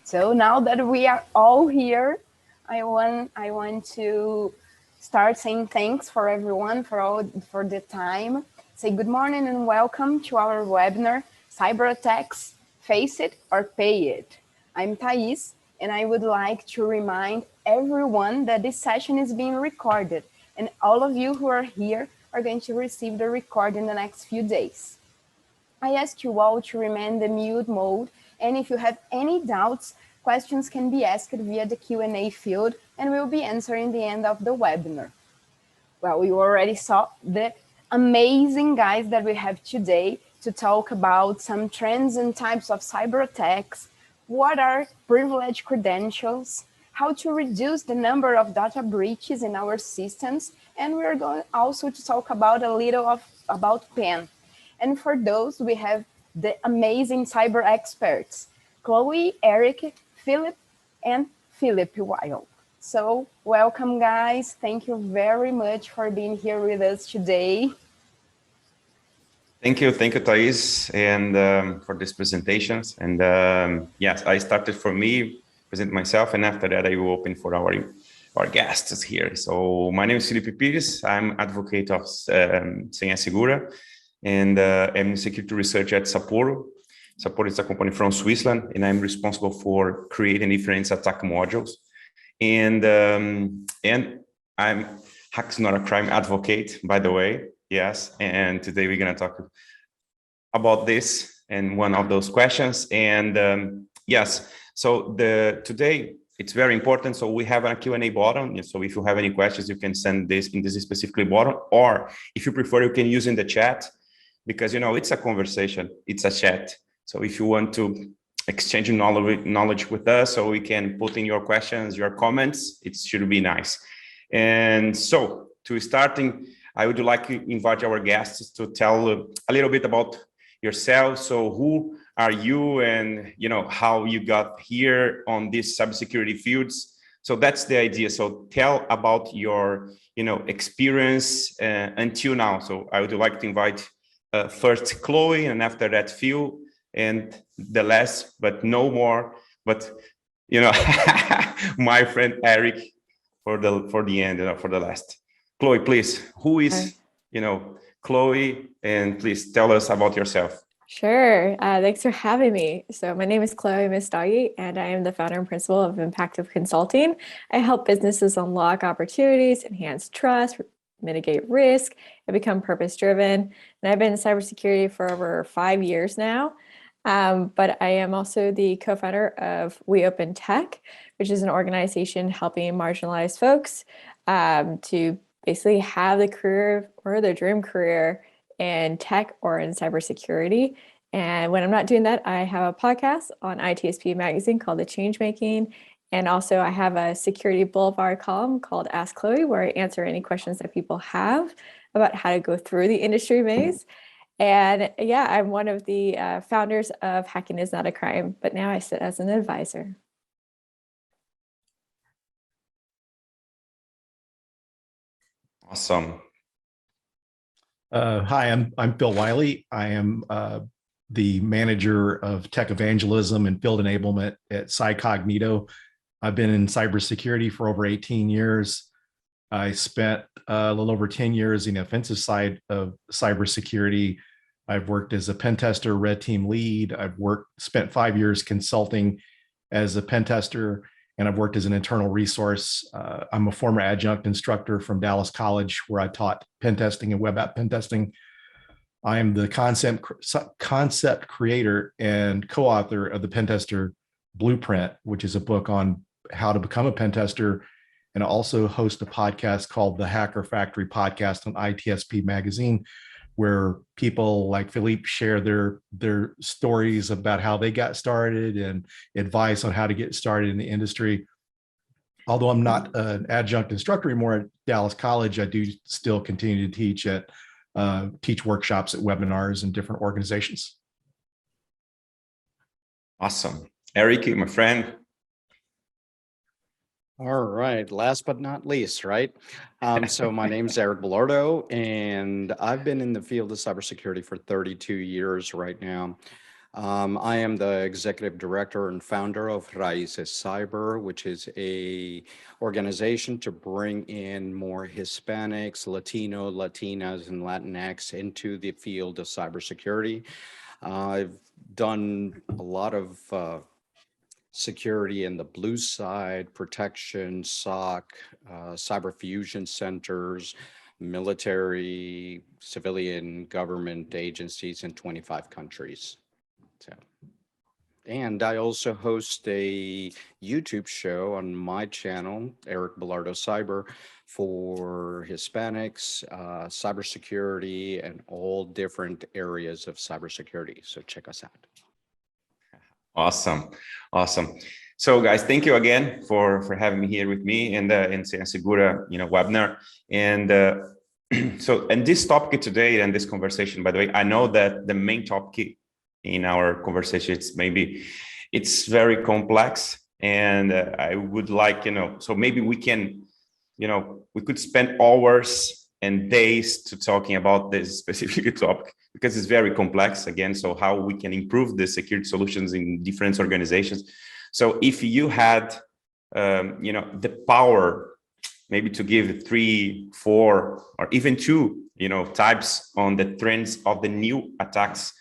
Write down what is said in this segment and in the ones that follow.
So now that we are all here, I want to start saying thanks for everyone for the time. Say good morning and welcome to our webinar, Cyberattacks, Face It or Pay It. I'm Thais, and I would like to remind everyone that this session is being recorded, and all of you who are here are going to receive the record in the next few days. I ask you all to remain the mute mode, and if you have any doubts, questions can be asked via the Q&A field, and we'll be answering the end of the webinar. Well, you already saw the amazing guys that we have today to talk about some trends and types of cyber attacks, what are privileged credentials, how to reduce the number of data breaches in our systems, and we're going also to talk about a little about PAN. And for those, we have the amazing cyber experts, Chloe, Eric, Philip, and Philip Weil. So welcome, guys. Thank you very much for being here with us today. Thank you, Thais, and for these presentations. And yes, I started for me, present myself, and after that, I will open for our guests here. So my name is Felipe Pires. I'm advocate of Senha Segura, and I'm a security researcher at Sapporo. Sapporo is a company from Switzerland, and I'm responsible for creating different attack modules. And I'm Hacks Not a Crime advocate, by the way. Yes, and today we're going to talk about this and one of those questions. And yes, so today it's very important. So we have a Q&A button. So if you have any questions, you can send this in this specifically button, or if you prefer, you can use in the chat, because it's a conversation, it's a chat. So if you want to exchange knowledge with us, so we can put in your questions, your comments, it should be nice. And so to starting, I would like to invite our guests to tell a little bit about yourself. So who are you, and how you got here on these cybersecurity fields? So that's the idea. So tell about your experience until now. So I would like to invite first Chloe, and after that Phil, and the last but no more, but my friend Eric for the end, for the last. Chloe, please, who is Chloe, and please tell us about yourself. Sure. Thanks for having me. So my name is Chloe Mistagi, and I am the founder and principal of Impactive Consulting. I help businesses unlock opportunities, enhance trust, mitigate risk, and become purpose-driven. And I've been in cybersecurity for over 5 years now. But I am also the co-founder of We Open Tech, which is an organization helping marginalized folks to basically have the career or their dream career in tech or in cybersecurity. And when I'm not doing that, I have a podcast on ITSP magazine called The Changemaking. And also I have a Security Boulevard column called Ask Chloe, where I answer any questions that people have about how to go through the industry maze. And yeah, I'm one of the founders of Hacking Is Not a Crime, but now I sit as an advisor. Awesome. Hi, I'm Phil Wiley. I am the manager of tech evangelism and field enablement at Cycognito. I've been in cybersecurity for over 18 years. I spent a little over 10 years in the offensive side of cybersecurity. I've worked as a pen tester, red team lead. I've spent 5 years consulting as a pen tester, and I've worked as an internal resource. I'm a former adjunct instructor from Dallas College, where I taught pen testing and web app pen testing. I am the concept creator and co-author of the Pen Tester Blueprint, which is a book on how to become a pen tester, and I also host a podcast called the Hacker Factory Podcast on ITSP Magazine, where people like Philippe share their stories about how they got started and advice on how to get started in the industry. Although I'm not an adjunct instructor anymore at Dallas College, I do still continue to teach workshops at webinars and different organizations. Awesome. Eric, my friend. All right, last but not least, right? So my name is Eric Bellardo, and I've been in the field of cybersecurity for 32 years right now. I am the executive director and founder of Raíces Cyber, which is a organization to bring in more Hispanics, Latino, Latinas, and Latinx into the field of cybersecurity. I've done a lot of security in the blue side, protection, SOC, cyber fusion centers, military, civilian government agencies in 25 countries. So, and I also host a YouTube show on my channel, Eric Bellardo Cyber, for Hispanics, cybersecurity, and all different areas of cybersecurity. So check us out. Awesome. Awesome. So guys, thank you again for having me here with me in the Segura, webinar. And so, and this topic today and this conversation, by the way, I know that the main topic in our conversation, it's very complex, and I would like, so maybe we can, we could spend hours and days to talking about this specific topic, because it's very complex again. So how we can improve the security solutions in different organizations. So if you had, the power maybe to give 3, 4, or even 2, types on the trends of the new attacks,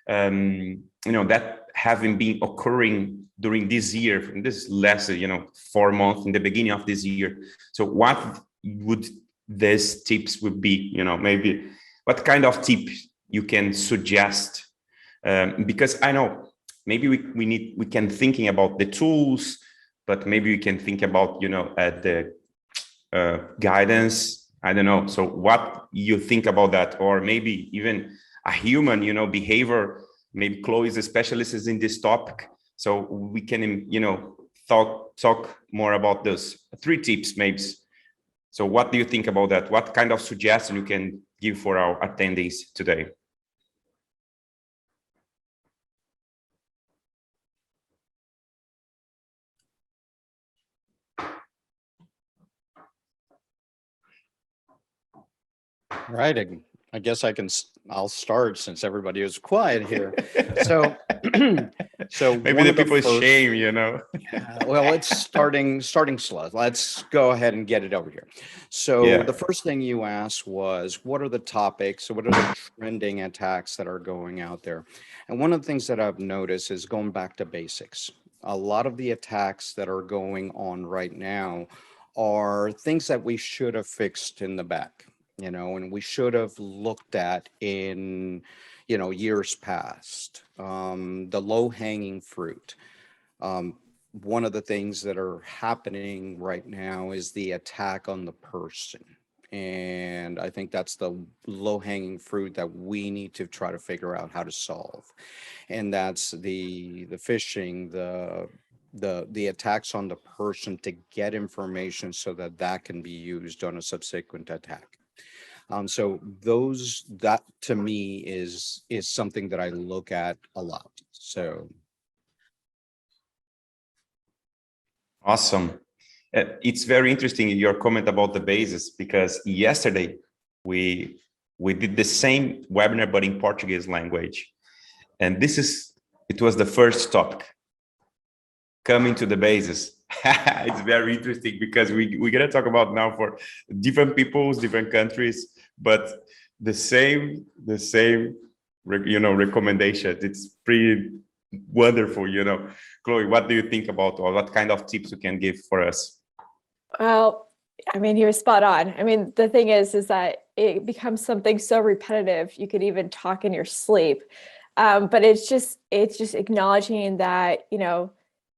that having been occurring during this year, in this last, 4 months in the beginning of this year. So what would these tips would be, maybe what kind of tip you can suggest? Because I know maybe we can thinking about the tools, but maybe we can think about, at the guidance. I don't know. So what you think about that, or maybe even a human, behavior. Maybe Chloe is a specialist in this topic, so we can, talk more about those 3 tips, maybe. So what do you think about that? What kind of suggestion you can give for our attendees today? Right. I guess I'll start since everybody was quiet here. So, maybe the people shame, well, it's starting slow. Let's go ahead and get it over here. So the first thing you asked was, what are the topics? So what are the trending attacks that are going out there? And one of the things that I've noticed is going back to basics. A lot of the attacks that are going on right now are things that we should have fixed in the back. And we should have looked at in, years past, the low-hanging fruit. One of the things that are happening right now is the attack on the person. And I think that's the low-hanging fruit that we need to try to figure out how to solve. And that's the phishing, the attacks on the person to get information so that can be used on a subsequent attack. So that to me is something that I look at a lot. So. Awesome. It's very interesting your comment about the basis, because yesterday we did the same webinar, but in Portuguese language. And it was the first topic, coming to the basis. It's very interesting because we're going to talk about now for different peoples, different countries, but the same recommendation. It's pretty wonderful. Chloe, what do you think about, or what kind of tips you can give for us? Well, he was spot on. The thing is that it becomes something so repetitive, you could even talk in your sleep. But it's just acknowledging that,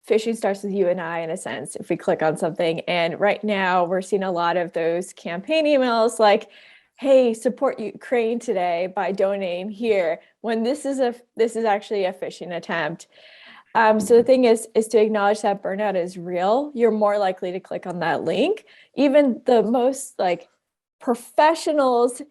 phishing starts with you and I, in a sense, if we click on something. And right now we're seeing a lot of those campaign emails like, hey, support Ukraine today by donating here, when this is actually a phishing attempt. So the thing is to acknowledge that burnout is real. You're more likely to click on that link. Even the most professionals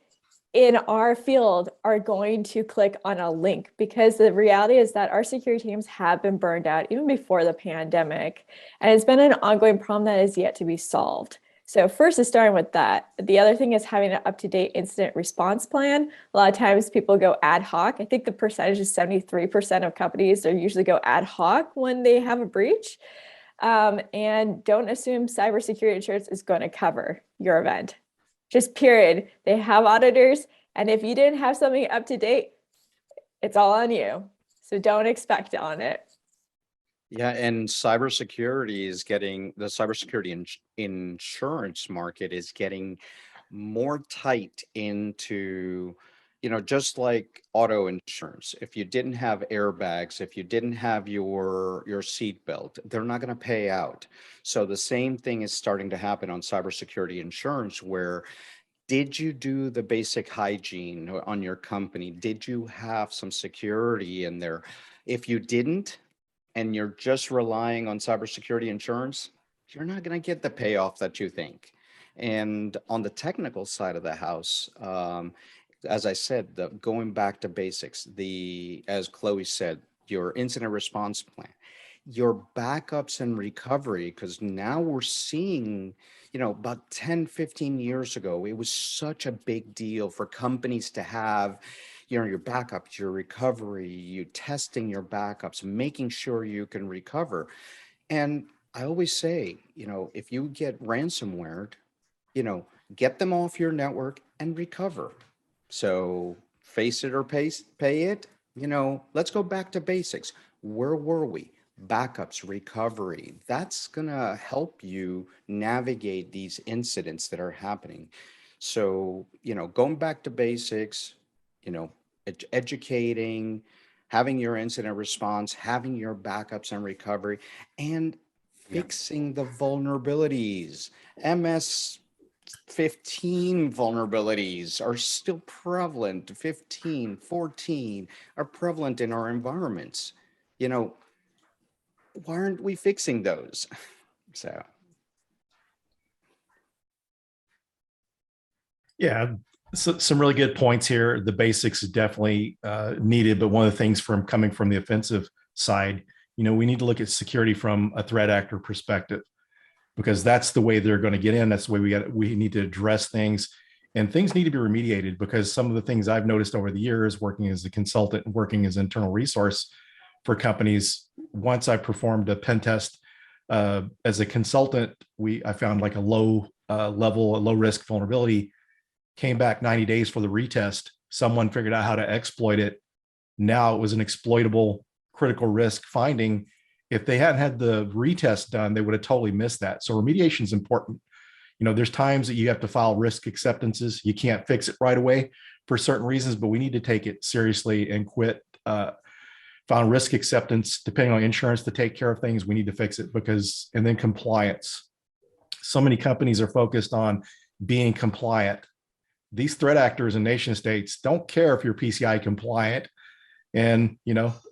in our field are going to click on a link, because the reality is that our security teams have been burned out even before the pandemic. And it's been an ongoing problem that is yet to be solved. So first is starting with that. The other thing is having an up-to-date incident response plan. A lot of times people go ad hoc. I think the percentage is 73% of companies, they usually go ad hoc when they have a breach. And don't assume cybersecurity insurance is going to cover your event. Just period. They have auditors. And if you didn't have something up to date, it's all on you. So don't expect on it. Yeah, and cybersecurity is getting, the cybersecurity insurance market is getting more tight into, just like auto insurance. If you didn't have airbags, if you didn't have your seat belt, they're not going to pay out. So the same thing is starting to happen on cybersecurity insurance, where did you do the basic hygiene on your company? Did you have some security in there? If you didn't, and you're just relying on cybersecurity insurance, you're not going to get the payoff that you think. And on the technical side of the house, as I said, going back to basics, as Chloe said, your incident response plan, your backups and recovery, because now we're seeing, about 10, 15 years ago, it was such a big deal for companies to have your backups, your recovery, you testing your backups, making sure you can recover. And I always say, if you get ransomware, get them off your network and recover. So face it or pay it, let's go back to basics. Where were we? Backups, recovery. That's going to help you navigate these incidents that are happening. So, going back to basics, educating, having your incident response, having your backups and recovery, and fixing the vulnerabilities. MS-15 vulnerabilities are still prevalent. 15, 14 are prevalent in our environments. Why aren't we fixing those? So. Yeah, so some really good points here. The basics is definitely needed, but one of the things coming from the offensive side, we need to look at security from a threat actor perspective, because that's the way they're going to get in. That's the way we need to address things, and things need to be remediated, because some of the things I've noticed over the years working as a consultant and working as internal resource for companies, once I performed a pen test as a consultant, I found like a low risk vulnerability, came back 90 days for the retest. Someone figured out how to exploit it. Now it was an exploitable critical risk finding. If they hadn't had the retest done, they would have totally missed that. So remediation is important. There's times that you have to file risk acceptances. You can't fix it right away for certain reasons, but we need to take it seriously and quit filing risk acceptance, depending on insurance to take care of things. We need to fix it and then compliance. So many companies are focused on being compliant. These threat actors and nation states don't care if you're PCI compliant, and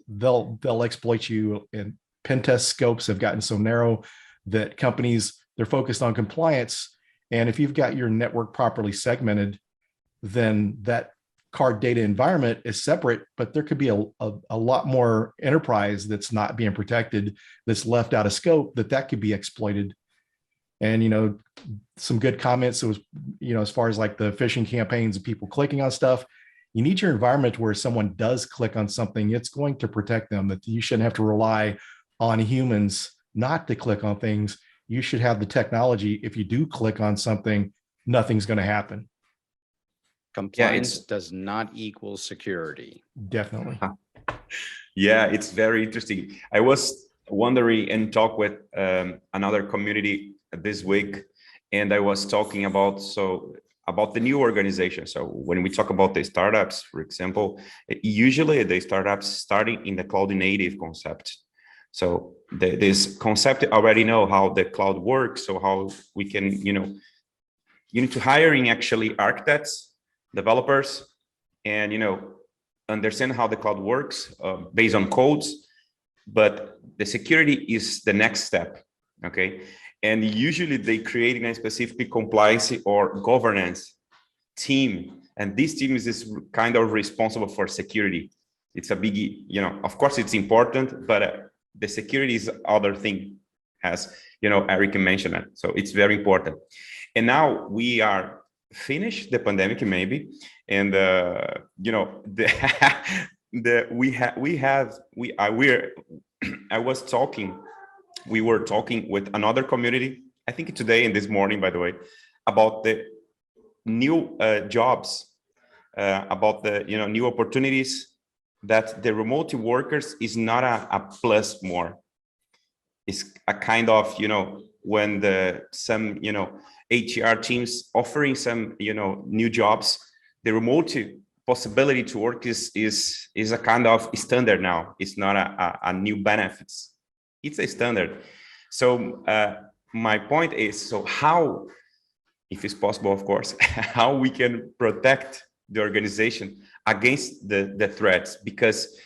they'll exploit you. And pen test scopes have gotten so narrow that companies, they're focused on compliance. And if you've got your network properly segmented, then that card data environment is separate, but there could be a lot more enterprise that's not being protected, that's left out of scope, that could be exploited. And, some good comments. It was, as far as like the phishing campaigns and people clicking on stuff, you need your environment where someone does click on something, it's going to protect them, that you shouldn't have to rely on humans not to click on things. You should have the technology. If you do click on something, nothing's going to happen. Compliance does not equal security. Definitely. Yeah, it's very interesting. I was wondering and talk with another community this week, and I was talking about the new organization. So when we talk about the startups, for example, usually the startups starting in the cloud native concept. So this concept already know how the cloud works. So how we can, you need to hiring actually architects, developers, and understand how the cloud works based on codes. But the security is the next step. Okay. And usually they creating a specific compliance or governance team. And this team is kind of responsible for security. It's a biggie, of course it's important, but the security is other thing, as Eric mentioned it. So it's very important. And now we are finished the pandemic maybe, and you know, we were talking with another community, I think today and this morning, by the way, about the new jobs, about the new opportunities, that the remote workers is not a plus more. It's a kind of, when some HR teams offering some new jobs, the remote possibility to work is a kind of standard now. It's not a new benefits. It's a standard. So my point is, so how, if it's possible, of course, how we can protect the organization against the threats? Because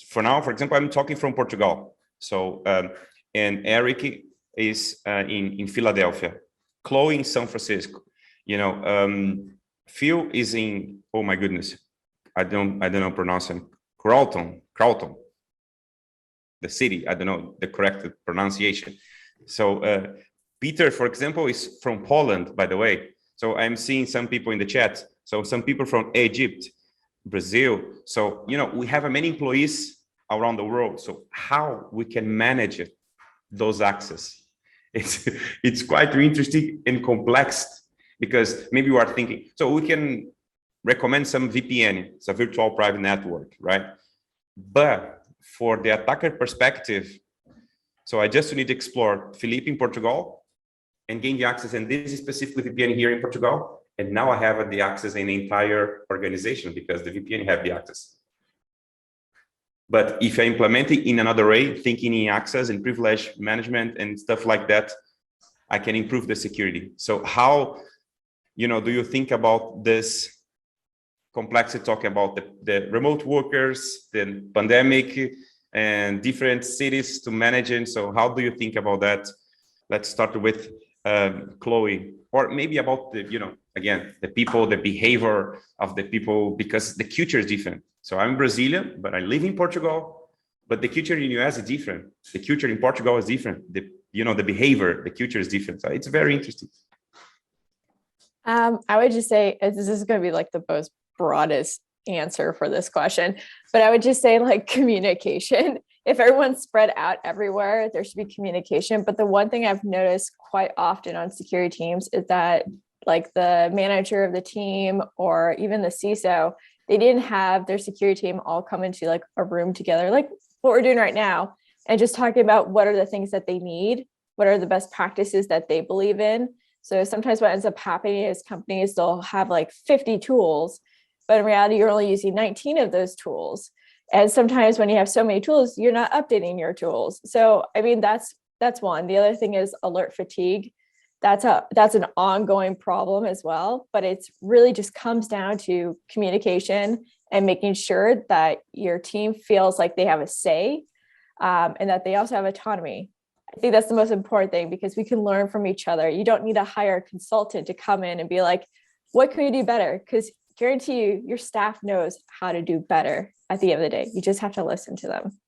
for now, for example, I'm talking from Portugal. So, and Eric is in Philadelphia, Chloe in San Francisco, Phil is in, oh my goodness, I don't know pronunciation, Carlton, the city, I don't know the correct pronunciation. So Peter, for example, is from Poland, by the way. So I'm seeing some people in the chat. So some people from Egypt, Brazil. So, we have many employees around the world. So how we can manage it, those access? It's quite interesting and complex, because maybe you are thinking, so we can recommend some VPN, it's a virtual private network, right? But for the attacker perspective, so I just need to explore Felipe in Portugal and gain the access, and this is specifically VPN here in Portugal. And now I have the access in the entire organization because the VPN have the access. But if I implement it in another way, thinking in access and privilege management and stuff like that, I can improve the security. So how, do you think about this complexity, talking about the remote workers, the pandemic, and different cities to manage it? So how do you think about that? Let's start with Chloe, or maybe about the, again, the people, the behavior of the people, because the culture is different. So I'm Brazilian, but I live in Portugal, but the culture in the US is different. The culture in Portugal is different. The behavior, the culture is different. So it's very interesting. I would just say, this is going to be like the most broadest answer for this question, but I would just say like communication. If everyone's spread out everywhere, there should be communication. But the one thing I've noticed quite often on security teams is that like the manager of the team or even the CISO, they didn't have their security team all come into like a room together, like what we're doing right now, and just talking about what are the things that they need, what are the best practices that they believe in. So sometimes what ends up happening is companies, they'll have like 50 tools, but in reality, you're only using 19 of those tools. And sometimes when you have so many tools, you're not updating your tools. So, I mean, that's one. The other thing is alert fatigue. That's an ongoing problem as well, but it's really just comes down to communication and making sure that your team feels like they have a say, and that they also have autonomy. I think that's the most important thing, because we can learn from each other. You don't need to hire a consultant to come in and be like, what can we do better? Because guarantee you, your staff knows how to do better at the end of the day. You just have to listen to them.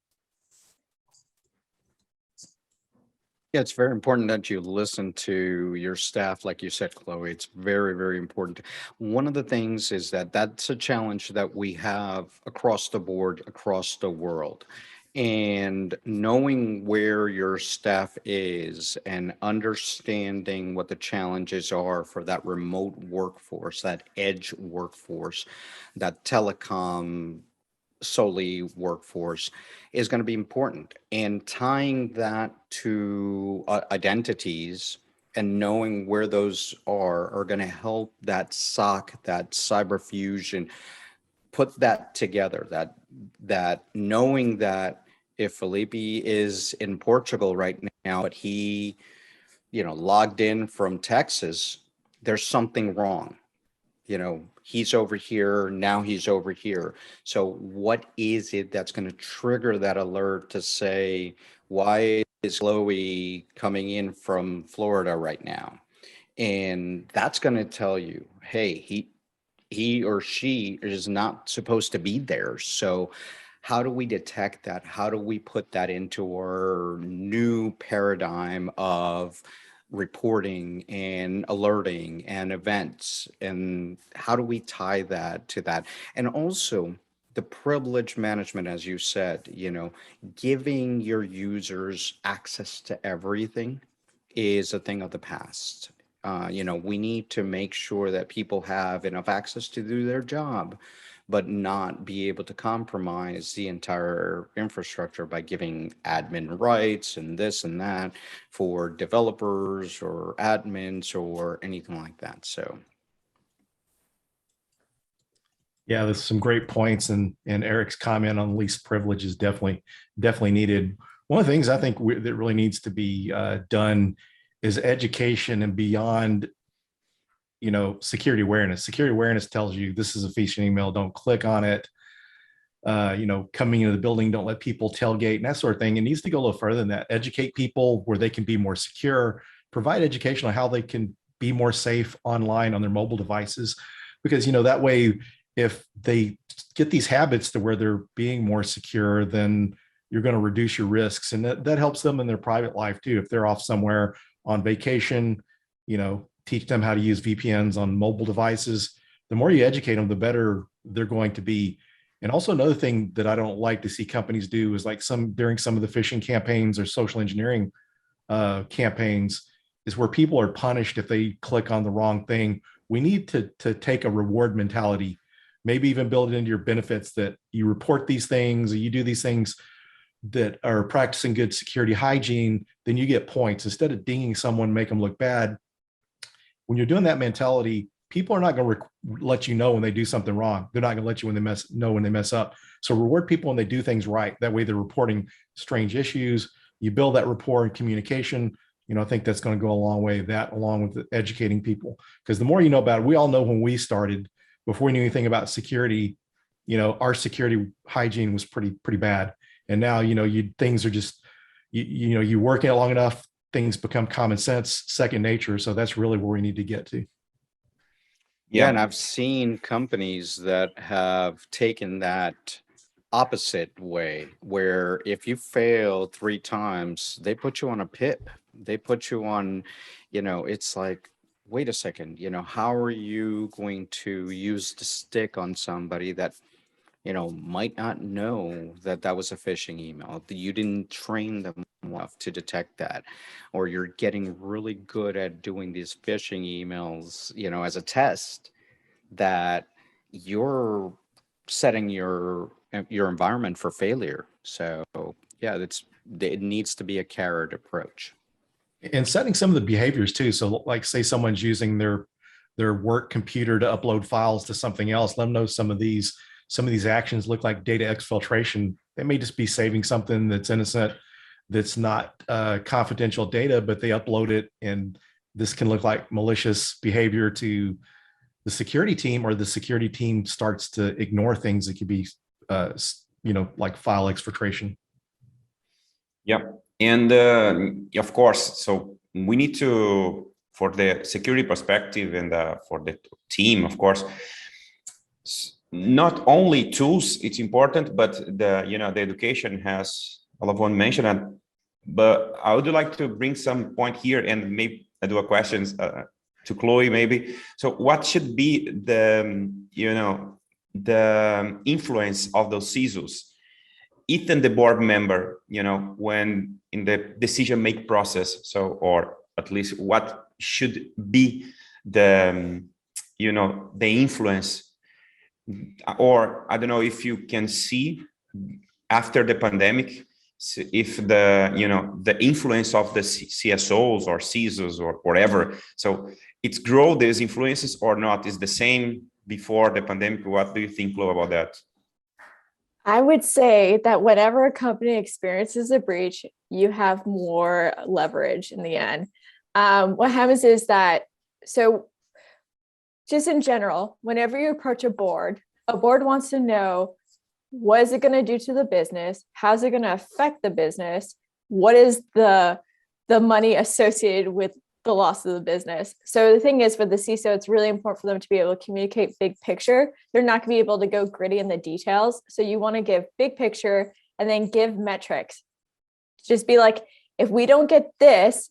Yeah, it's very important that you listen to your staff. Like you said, Chloe, it's very, very important. One of the things is that that's a challenge that we have across the board, across the world. And knowing where your staff is and understanding what the challenges are for that remote workforce, that edge workforce, that telecom solely workforce is going to be important, and tying that to identities and knowing where those are going to help that SOC, that cyber fusion, put that together, that knowing that if Felipe is in Portugal right now, but he, logged in from Texas, there's something wrong. He's over here, now he's over here. So what is it that's going to trigger that alert to say, why is Chloe coming in from Florida right now? And that's going to tell you, hey, he or she is not supposed to be there. So how do we detect that? How do we put that into our new paradigm of reporting and alerting and events, and how do we tie that to that? And also the privilege management, as you said, giving your users access to everything is a thing of the past. We need to make sure that people have enough access to do their job, but not be able to compromise the entire infrastructure by giving admin rights and this and that for developers or admins or anything like that. So yeah, there's some great points, and Eric's comment on least privilege is definitely needed. One of the things I think that really needs to be done is education and beyond, security awareness. Security awareness tells you this is a phishing email, don't click on it. Coming into the building, don't let people tailgate and that sort of thing. It needs to go a little further than that. Educate people where they can be more secure, provide education on how they can be more safe online on their mobile devices, because, that way, if they get these habits to where they're being more secure, then you're going to reduce your risks. And that helps them in their private life too. If they're off somewhere on vacation, teach them how to use VPNs on mobile devices. The more you educate them, the better they're going to be. And also another thing that I don't like to see companies do is like during some of the phishing campaigns or social engineering campaigns is where people are punished if they click on the wrong thing. We need to take a reward mentality, maybe even build it into your benefits that you report these things, or you do these things that are practicing good security hygiene, then you get points. Instead of dinging someone, make them look bad. When you're doing that mentality, people are not going to let you know when they do something wrong. They're not going to let you when they mess up. So reward people when they do things right. That way they're reporting strange issues. You build that rapport and communication. I think that's going to go a long way, that along with educating people. Because the more you know about it, we all know when we started, before we knew anything about security, our security hygiene was pretty bad. And now, things are just, you work in it long enough, things become common sense, second nature. So that's really where we need to get to. Yeah, and I've seen companies that have taken that opposite way, where if you fail 3 times, they put you on a PIP. They put you on, it's like, wait a second, how are you going to use the stick on somebody that, might not know that that was a phishing email? You didn't train them enough to detect that, or you're getting really good at doing these phishing emails, as a test, that you're setting your environment for failure. So yeah, it needs to be a carrot approach. And setting some of the behaviors too. So like say someone's using their work computer to upload files to something else, let them know some of these actions look like data exfiltration. They may just be saving something that's innocent, that's not confidential data, but they upload it, and this can look like malicious behavior to the security team, or the security team starts to ignore things that could be, like file exfiltration. Yeah. And of course, so we need to, for the security perspective and for the team, of course, not only tools, it's important, but the education has, Alavon mentioned it, but I would like to bring some point here and maybe do a questions to Chloe maybe. So what should be the influence of those CISOs, even the board member, when in the decision make process? So, or at least what should be the, the influence, or I don't know if you can see after the pandemic, if the influence of the CSOs or CISOs or whatever, so it's grow these influences or not, is the same before the pandemic. What do you think, Chloe, about that? I would say that whenever a company experiences a breach, you have more leverage in the end. What happens is that, so just in general, whenever you approach a board wants to know, what is it going to do to the business? How's it going to affect the business? What is the money associated with the loss of the business? So the thing is, for the CISO, it's really important for them to be able to communicate big picture. They're not going to be able to go gritty in the details. So you want to give big picture and then give metrics. Just be like, if we don't get this,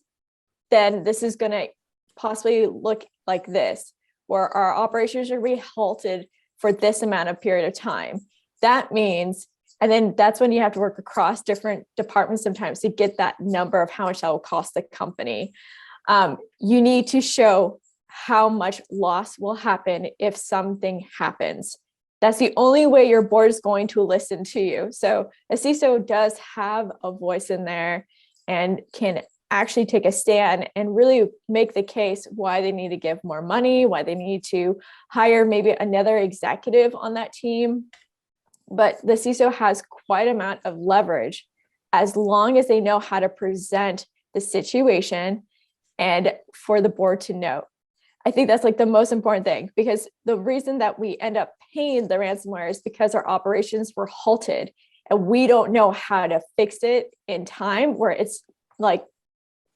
then this is going to possibly look like this, where our operations are be halted for this amount of period of time. That means, and then that's when you have to work across different departments sometimes to get that number of how much that will cost the company. You need to show how much loss will happen if something happens. That's the only way your board is going to listen to you. So a CISO does have a voice in there and can actually take a stand and really make the case why they need to give more money, why they need to hire maybe another executive on that team. But the CISO has quite an amount of leverage as long as they know how to present the situation and for the board to know. I think that's like the most important thing, because the reason that we end up paying the ransomware is because our operations were halted and we don't know how to fix it in time, where it's like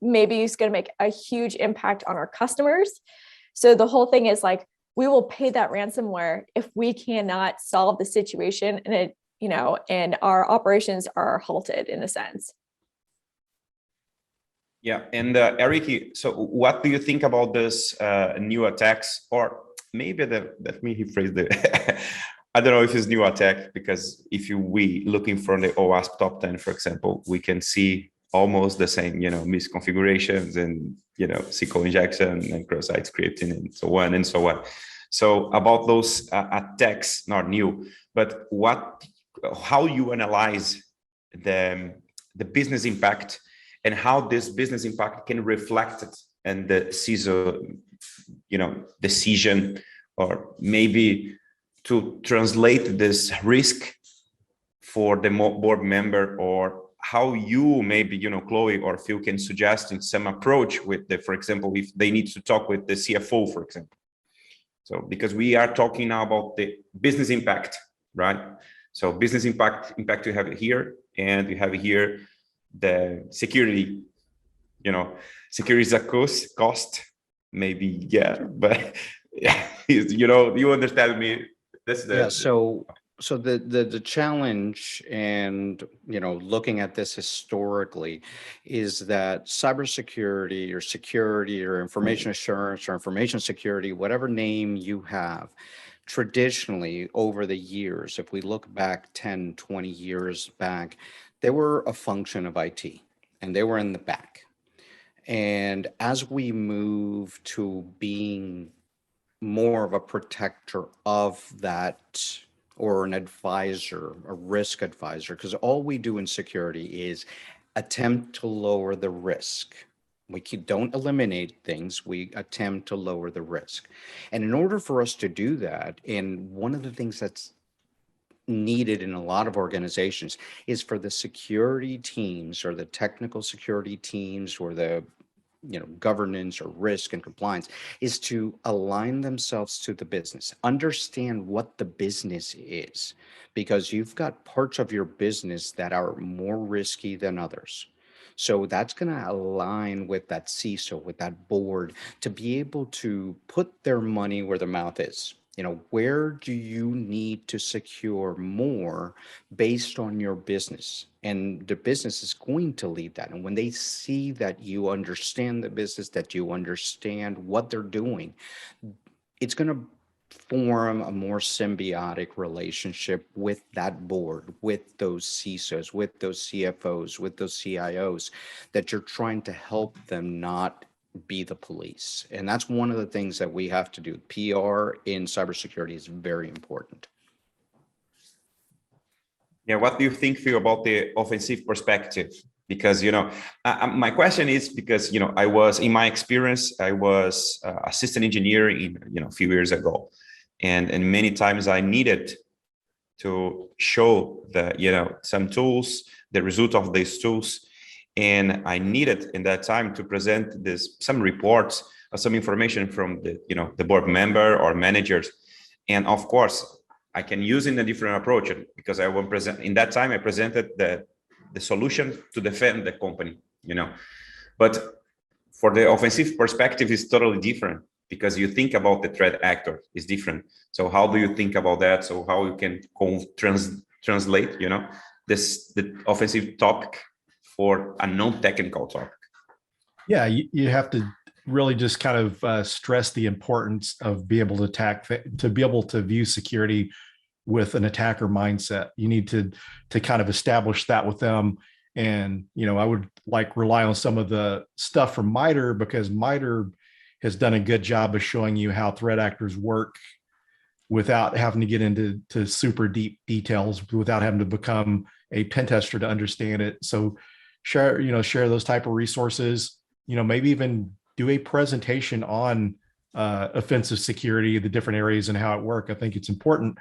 maybe it's going to make a huge impact on our customers. So the whole thing is like, we will pay that ransomware if we cannot solve the situation and it, you know, and our operations are halted in a sense. Yeah, and Eric, so what do you think about this new attacks, or maybe let me rephrase the, I don't know if it's new attack, because if we looking for the OWASP top 10, for example, we can see almost the same, you know, misconfigurations and, you know, SQL injection and cross-site scripting and so on and so on. So about those attacks, not new, but how you analyze the business impact and how this business impact can reflect it in the CISO, you know, decision, or maybe to translate this risk for the board member, or how you maybe, you know, Chloe or Phil can suggest in some approach with the, for example, if they need to talk with the CFO, for example. So because we are talking now about the business impact, right? So business impact you have it here, and you have here the security, you know, security is a cost, maybe, yeah, but yeah, you know, you understand me. That's the, yeah, so the challenge, and you know, looking at this historically, is that cybersecurity or security or information assurance or information security, whatever name you have, traditionally over the years, if we look back 10, 20 years back, they were a function of IT and they were in the back. And as we move to being more of a protector of that, or an advisor, a risk advisor, because all we do in security is attempt to lower the risk. We don't eliminate things, we attempt to lower the risk. And in order for us to do that, and one of the things that's needed in a lot of organizations is for the security teams, or the technical security teams, or the, you know, governance or risk and compliance, is to align themselves to the business, understand what the business is, because you've got parts of your business that are more risky than others. So that's going to align with that CISO, with that board, to be able to put their money where their mouth is. You know, where do you need to secure more based on your business? And the business is going to lead that. And when they see that you understand the business, that you understand what they're doing, it's going to form a more symbiotic relationship with that board, with those CISOs, with those CFOs, with those CIOs, that you're trying to help them not be the police. And that's one of the things that we have to do. PR in cybersecurity is very important. Yeah, what do you think, Phil, about the offensive perspective? Because, you know, my question is because, you know, I was, in my experience, I was assistant engineer in, you know, a few years ago. And many times I needed to show the, you know, some tools, the result of these tools. And I needed in that time to present some reports or some information from the, you know, the board member or managers. And of course, I can use in a different approach, because I will present, in that time I presented the solution to defend the company, you know. But for the offensive perspective is totally different, because you think about the threat actor is different. So how do you think about that? So how you can translate, you know, the offensive topic for a non-technical topic? Yeah, you have to really just kind of stress the importance of be able to be able to view security with an attacker mindset. You need to kind of establish that with them. And, I would like rely on some of the stuff from MITRE, because MITRE has done a good job of showing you how threat actors work without having to get into super deep details, without having to become a pen tester to understand it. So share those type of resources, maybe even do a presentation on offensive security, the different areas and how it works. I think it's important.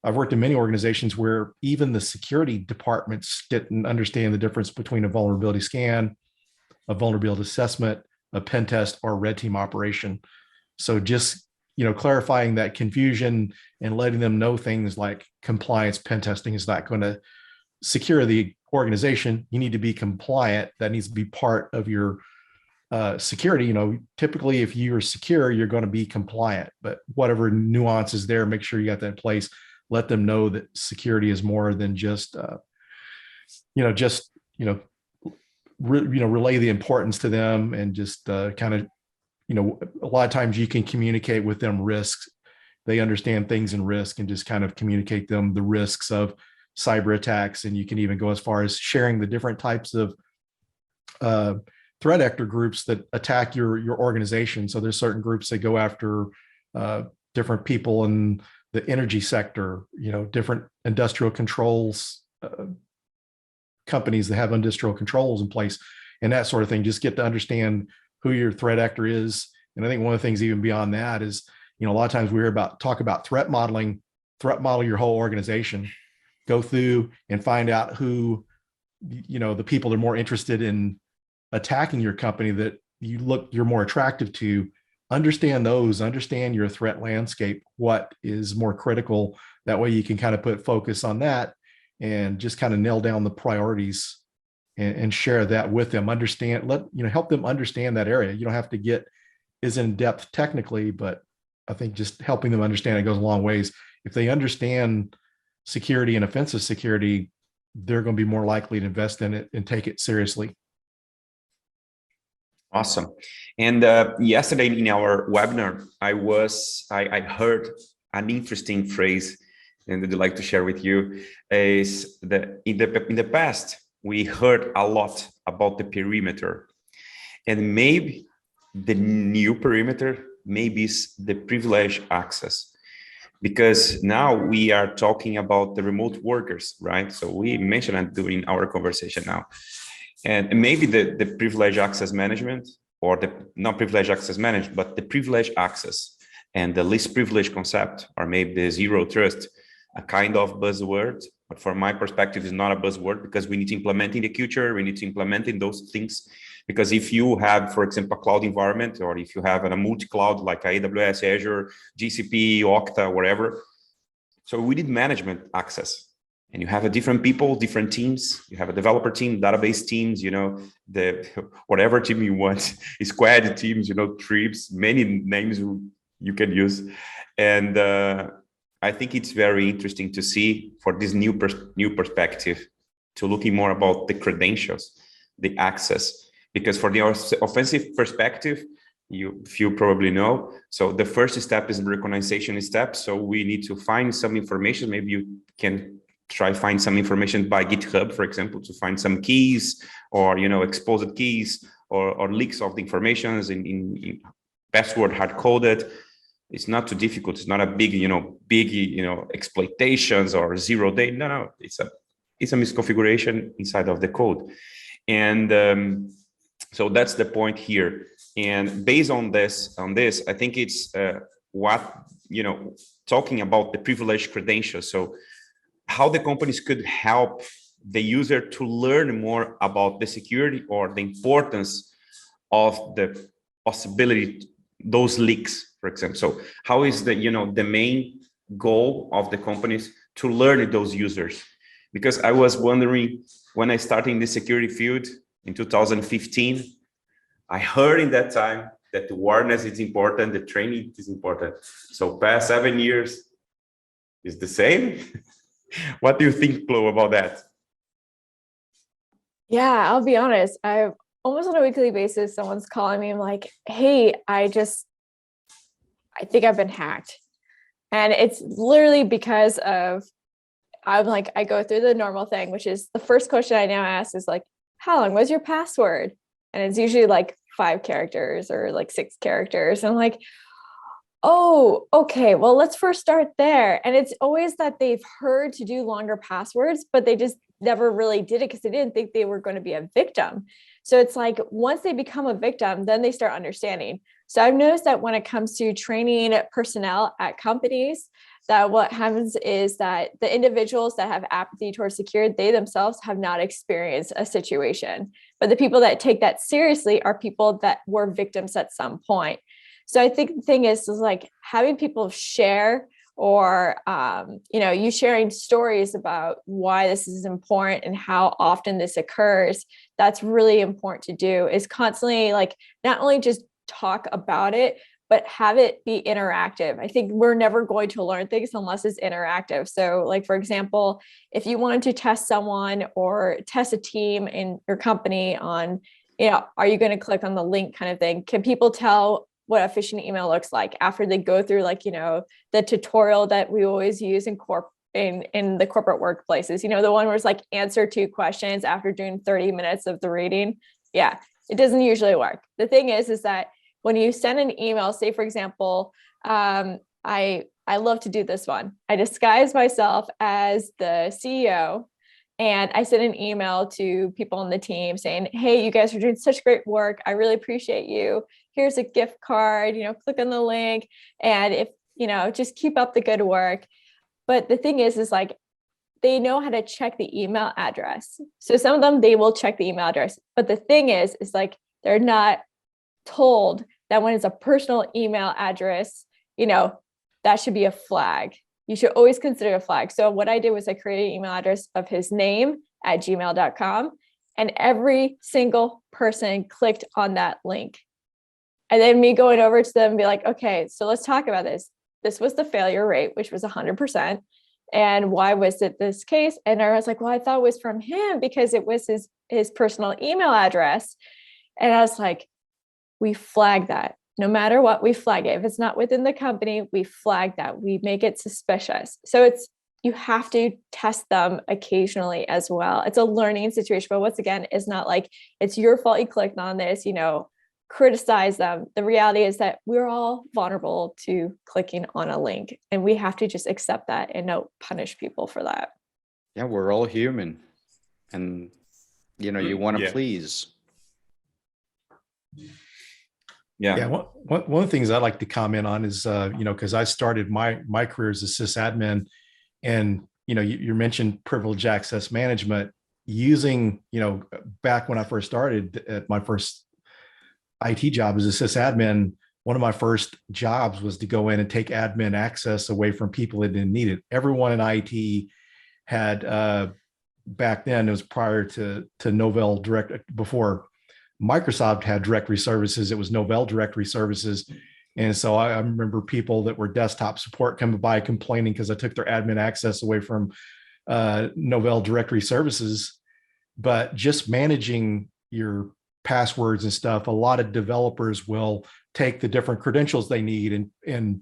I've worked in many organizations where even the security departments didn't understand the difference between a vulnerability scan, a vulnerability assessment, a pen test, or a red team operation. So just, clarifying that confusion and letting them know things like compliance pen testing is not going to secure the organization. You need to be compliant. That needs to be part of your security. Typically if you're secure, you're going to be compliant, but whatever nuance is there, make sure you got that in place. Let them know that security is more than just, relay the importance to them, and just kind of, a lot of times you can communicate with them risks. They understand things in risk, and just kind of communicate them the risks of cyber attacks. And you can even go as far as sharing the different types of threat actor groups that attack your organization. So there's certain groups that go after different people in the energy sector, different industrial controls, companies that have industrial controls in place, and that sort of thing. Just get to understand who your threat actor is. And I think one of the things even beyond that is, a lot of times we hear talk about threat modeling, threat model your whole organization, go through and find out who, the people that are more interested in attacking your company that you're more attractive to. Understand those, understand your threat landscape, what is more critical. That way you can kind of put focus on that and just kind of nail down the priorities and share that with them. Help them understand that area. You don't have to get as in depth technically, but I think just helping them understand it goes a long ways. If they understand security and offensive security, they're going to be more likely to invest in it and take it seriously. Awesome. And yesterday in our webinar, I heard an interesting phrase, and I'd like to share with you, is that in the past, we heard a lot about the perimeter, and maybe the new perimeter maybe is the privileged access, because now we are talking about the remote workers, right? So we mentioned it during our conversation now. And maybe the privileged access management, or the not privileged access management, but the privileged access and the least privileged concept, or maybe the zero trust, a kind of buzzword. But from my perspective, it's not a buzzword, because we need to implement in the future. We need to implement in those things. Because if you have, for example, a cloud environment, or if you have a multi-cloud like AWS, Azure, GCP, Okta, whatever, so we need management access. And you have a different people, different teams. You have a developer team, database teams, the whatever team you want, squad teams, tribes, many names you can use. And I think it's very interesting to see, for this new perspective, to looking more about the credentials, the access. Because for the offensive perspective, if you probably know, so the first step is the recognition step. So we need to find some information. Maybe you can try find some information by GitHub, for example, to find some keys, or exposed keys, or leaks of the informations in password hard coded. It's not too difficult. It's not a big exploitations or 0 day. No, it's a misconfiguration inside of the code. And so that's the point here. And based on this, I think it's talking about the privileged credentials. So how the companies could help the user to learn more about the security, or the importance of the possibility, those leaks, for example. So how is the main goal of the companies to learn those users? Because I was wondering, when I started in the security field in 2015, I heard in that time that the awareness is important, the training is important. So past 7 years is the same. What do you think, Chloe, about that? Yeah, I'll be honest. I've almost on a weekly basis, someone's calling me. I'm like, hey, I think I've been hacked. And it's literally because of, I'm like, I go through the normal thing, which is the first question I now ask is like, how long was your password? And it's usually like 5 characters or like 6 characters. And I'm like, oh, okay, well, let's first start there. And it's always that they've heard to do longer passwords, but they just never really did it because they didn't think they were going to be a victim. So it's like once they become a victim, then they start understanding. So I've noticed that when it comes to training personnel at companies, that what happens is that the individuals that have apathy towards security, they themselves have not experienced a situation. But the people that take that seriously are people that were victims at some point. So I think the thing is like having people share or, you sharing stories about why this is important and how often this occurs. That's really important to do, is constantly like not only just talk about it, but have it be interactive. I think we're never going to learn things unless it's interactive. So like, for example, if you wanted to test someone or test a team in your company on, are you going to click on the link kind of thing? Can people tell what a phishing email looks like after they go through like, the tutorial that we always use in the corporate workplaces, the one where it's like answer 2 questions after doing 30 minutes of the reading. Yeah, it doesn't usually work. The thing is that when you send an email, say, for example, I love to do this one. I disguise myself as the CEO and I send an email to people on the team saying, hey, you guys are doing such great work. I really appreciate you. Here's a gift card, click on the link. And if, just keep up the good work. But the thing is like, they know how to check the email address. So some of them, they will check the email address. But the thing is like, they're not told that when it's a personal email address, that should be a flag. You should always consider a flag. So what I did was I created an email address of his name at gmail.com, and every single person clicked on that link. And then me going over to them and be like, okay, so let's talk about this. This was the failure rate, which was 100%. And why was it this case? And I was like, well, I thought it was from him because it was his personal email address. And I was like, we flag that. No matter what, we flag it. If it's not within the company, we flag that. We make it suspicious. So you have to test them occasionally as well. It's a learning situation, but once again, it's not like it's your fault you clicked on this, criticize them. The reality is that we're all vulnerable to clicking on a link, and we have to just accept that and not punish people for that. Yeah, we're all human, and you want to please. Yeah. One of the things I like to comment on is, because I started my career as a sysadmin, and you mentioned privileged access management. Using, back when I first started at my first IT job as a sysadmin, one of my first jobs was to go in and take admin access away from people that didn't need it. Everyone in IT had, back then, it was prior to Novell Direct, before Microsoft had directory services, it was Novell directory services. And so I remember people that were desktop support coming by complaining because I took their admin access away from Novell directory services. But just managing your passwords and stuff, a lot of developers will take the different credentials they need and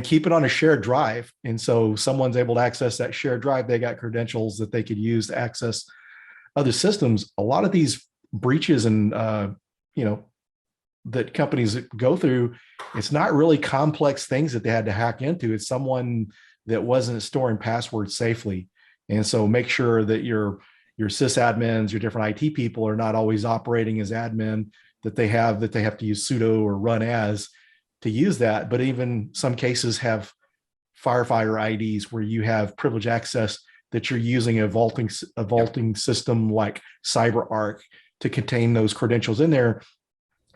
keep it on a shared drive. And so someone's able to access that shared drive. They got credentials that they could use to access other systems. A lot of these breaches and that companies go through, it's not really complex things that they had to hack into. It's someone that wasn't storing passwords safely. And so make sure that your sysadmins, your different IT people are not always operating as admin, that they have to use sudo or run as to use that. But even some cases have firefighter IDs where you have privileged access that you're using a vaulting system like CyberArk to contain those credentials in there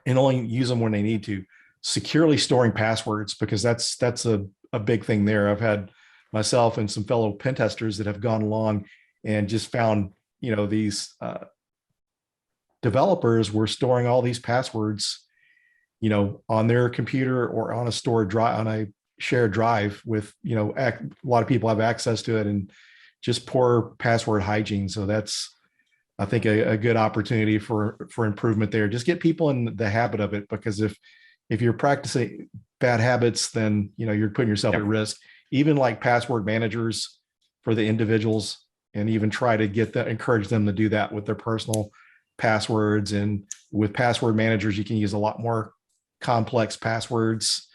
and only use them when they need to. Securely storing passwords, because that's a big thing there. I've had myself and some fellow pen testers that have gone along and just found, these developers were storing all these passwords, on their computer or on a stored drive, on a shared drive with, a lot of people have access to it, and just poor password hygiene. So that's I think a good opportunity for improvement there. Just get people in the habit of it, because if you're practicing bad habits, then you're putting yourself at risk. Even like password managers for the individuals, and even try to encourage them to do that with their personal passwords. And with password managers, you can use a lot more complex passwords.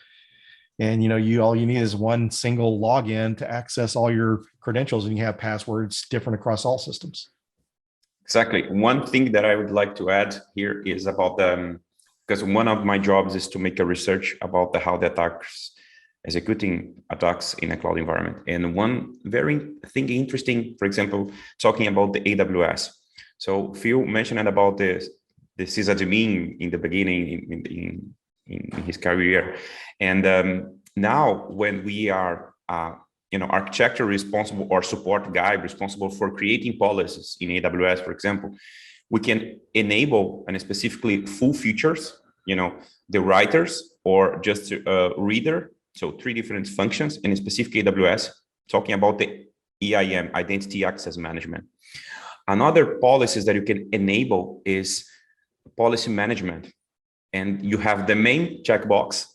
And all you need is one single login to access all your credentials, and you have passwords different across all systems. Exactly. One thing that I would like to add here is about because one of my jobs is to make a research about how the attackers executing attacks in a cloud environment. And one very interesting, for example, talking about the AWS. So Phil mentioned about the sysadmin in the beginning in his career. And now when we are architecture responsible or support guy responsible for creating policies in AWS, for example, we can enable and specifically full features, the writers or just a reader. So 3 different functions in a specific AWS, talking about the EIM, Identity Access Management. Another policies that you can enable is policy management. And you have the main checkbox.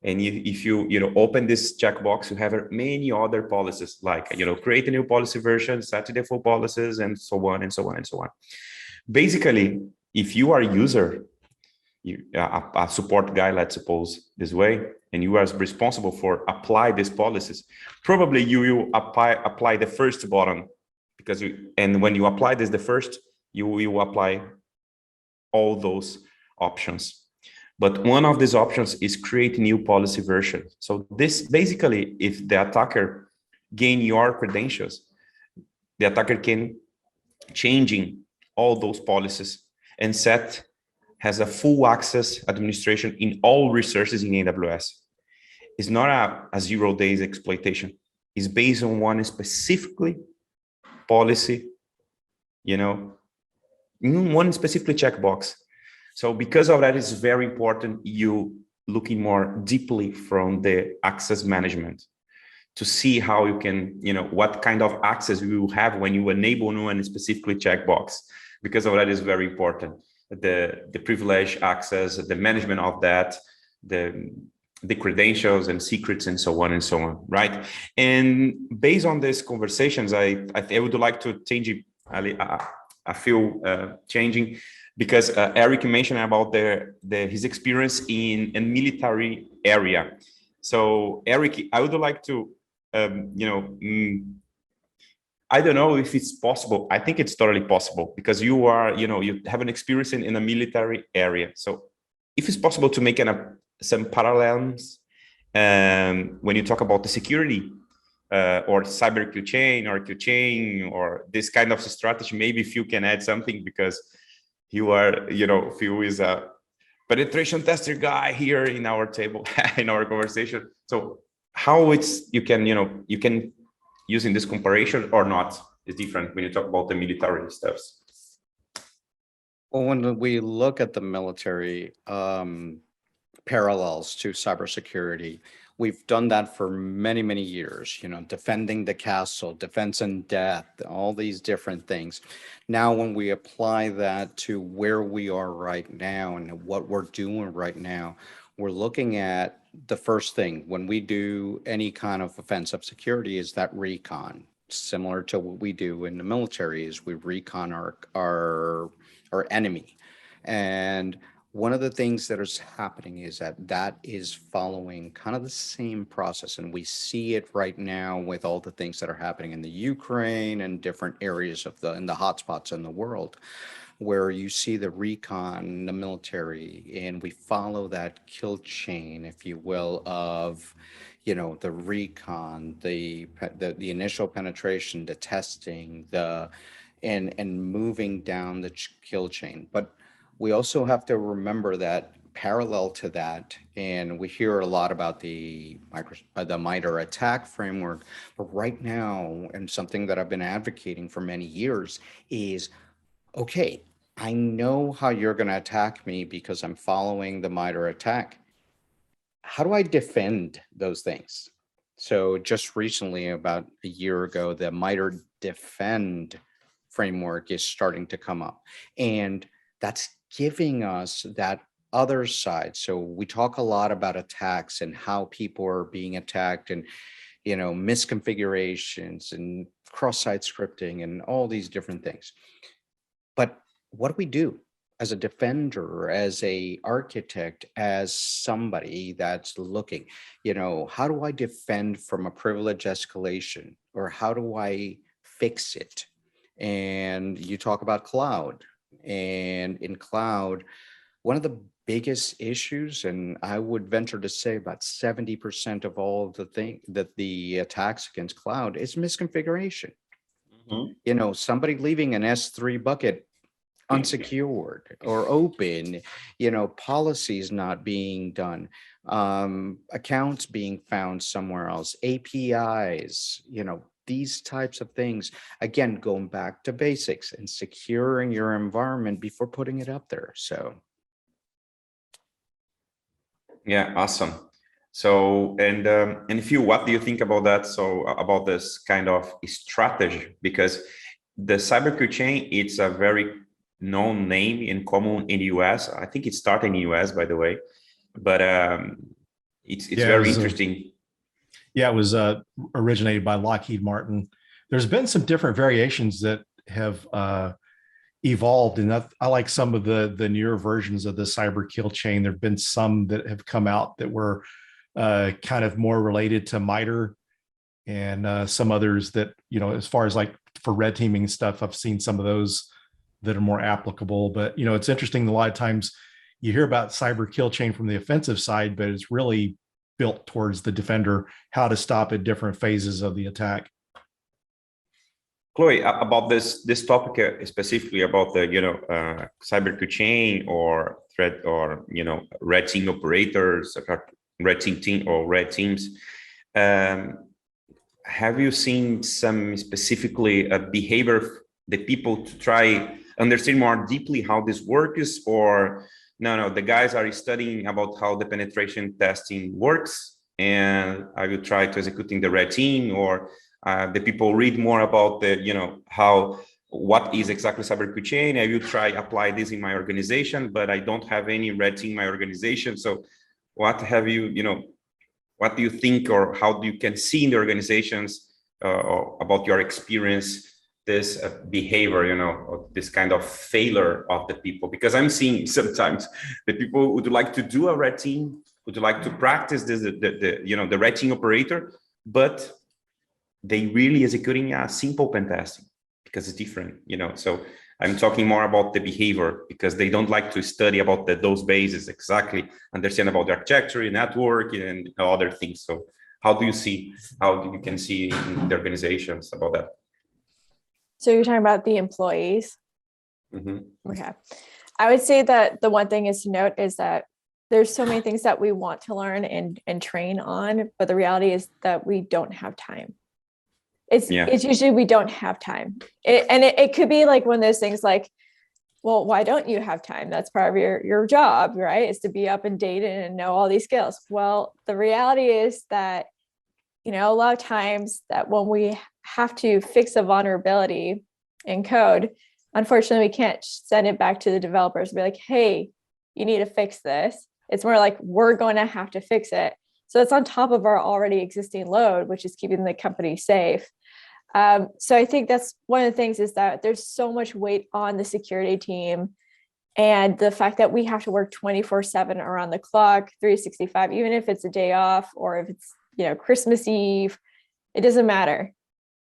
And if you open this checkbox, you have many other policies like, create a new policy version, set the default policies, and so on and so on and so on. Basically, if you are a user, a support guy, let's suppose this way, and you are responsible for apply these policies, probably you will apply the first button, because and when you apply this the first, you will apply all those options. But one of these options is create new policy version. So this basically, if the attacker gain your credentials, the attacker can changing all those policies and has a full access administration in all resources in AWS. It's not a 0 days exploitation. It's based on one specifically policy, one specifically checkbox. So because of that, it's very important you looking more deeply from the access management to see how you can, what kind of access you will have when you enable one specifically checkbox. Because of that is very important. The privilege access, the management of that, the credentials and secrets and so on, right? And based on these conversations, I would like to change a few changing, because Eric mentioned about his experience in a military area. So Eric, I would like to, I don't know if it's possible. I think it's totally possible, because you are, you have an experience in a military area. So if it's possible to make some parallels when you talk about the security or Cyberkillchain or Killchain or this kind of strategy, maybe if you can add something, because you are, Phil is a penetration tester guy here in our table, in our conversation. So how you can use in this comparison or not is different when you talk about the military stuffs. Well, when we look at the military parallels to cybersecurity, we've done that for many, many years, defending the castle, defense and death, all these different things. Now, when we apply that to where we are right now and what we're doing right now, we're looking at the first thing when we do any kind of offensive security is that recon. Similar to what we do in the military is we recon our enemy. And one of the things that is happening is that is following kind of the same process. And we see it right now with all the things that are happening in the Ukraine and different areas in the hotspots in the world, where you see the recon, the military, and we follow that kill chain, if you will, of, the recon, the initial penetration, the testing, and moving down the kill chain. But we also have to remember that parallel to that, and we hear a lot about the MITRE attack framework, but right now, and something that I've been advocating for many years is, okay, I know how you're going to attack me because I'm following the MITRE attack. How do I defend those things? So just recently, about a year ago, the MITRE Defend framework is starting to come up. And that's giving us that other side. So we talk a lot about attacks and how people are being attacked, and misconfigurations and cross-site scripting and all these different things. But what do we do as a defender, as a architect, as somebody that's looking, how do I defend from a privilege escalation, or how do I fix it? And you talk about cloud, and in cloud, one of the biggest issues, and I would venture to say about 70% of all the attacks against cloud is misconfiguration. Somebody leaving an S3 bucket unsecured or open, policies not being done, accounts being found somewhere else, APIs, these types of things. Again, going back to basics and securing your environment before putting it up there. So. Yeah, awesome. So, and Phil, what do you think about that? So about this kind of strategy, because the Cyberkillchain, it's a very known name in common in the US. I think it started in the US, by the way, but it's very interesting. It was originated by Lockheed Martin. There's been some different variations that have evolved, and I like some of the newer versions of the Cyberkillchain. There have been some that have come out that were kind of more related to MITRE, and some others that, as far as like for red teaming and stuff, I've seen some of those that are more applicable. But it's interesting, a lot of times you hear about Cyberkillchain from the offensive side, but it's really built towards the defender, how to stop at different phases of the attack. Chloe, about this topic specifically about the Cyberkillchain or threat, or red team operators, red team or red teams, have you seen some specifically behavior that people to try understand more deeply how this works, or no, the guys are studying about how the penetration testing works, and I will try to executing the red team, or the people read more about the, what is exactly Cyberkillchain? I will try apply this in my organization, but I don't have any red team in my organization. So what have you, what do you think, or how do you can see in the organizations about your experience, this behavior, of this kind of failure of the people? Because I'm seeing sometimes the people would like to do a red team, would like to practice this, the red team operator, but they really executing a simple pen testing because it's different, So I'm talking more about the behavior, because they don't like to study about those bases exactly, understand about the architecture, network, and other things. So how do you can see in the organizations about that? So you're talking about the employees? Mm-hmm. Okay. I would say that the one thing is to note is that there's so many things that we want to learn and train on, but the reality is that we don't have time. It's usually we don't have time. It could be like one of those things like, well, why don't you have time? That's part of your job, right? Is to be up and dated and know all these skills. Well, the reality is that, a lot of times that when we have to fix a vulnerability in code, unfortunately, we can't send it back to the developers and be like, hey, you need to fix this. It's more like, we're going to have to fix it. So it's on top of our already existing load, which is keeping the company safe. So I think that's one of the things, is that there's so much weight on the security team, and the fact that we have to work 24/7 around the clock, 365, even if it's a day off or if it's, Christmas Eve, it doesn't matter.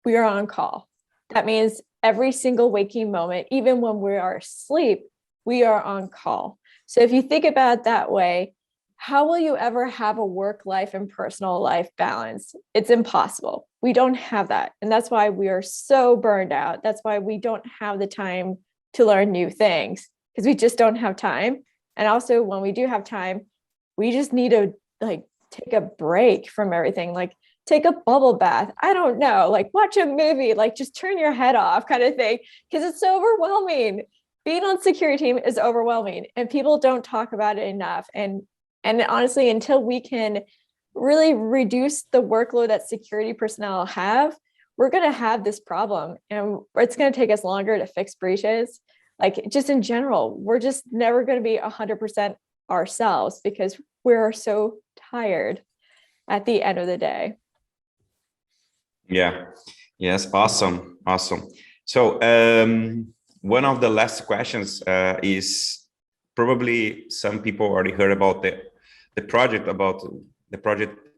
We are on call. That means every single waking moment, even when we are asleep, we are on call. So if you think about it that way, how will you ever have a work life and personal life balance? It's impossible. We don't have that. And that's why we are so burned out. That's why we don't have the time to learn new things, because we just don't have time. And also, when we do have time, we just need to take a break from everything, like take a bubble bath. I don't know, like watch a movie, like just turn your head off kind of thing, because it's so overwhelming. Being on security team is overwhelming, and people don't talk about it enough. And honestly, until we can really reduce the workload that security personnel have, we're going to have this problem, and it's going to take us longer to fix breaches. Like, just in general, we're just never going to be 100% ourselves because we're so tired at the end of the day. Yeah. Yes. Awesome. Awesome. So one of the last questions is probably some people already heard about the project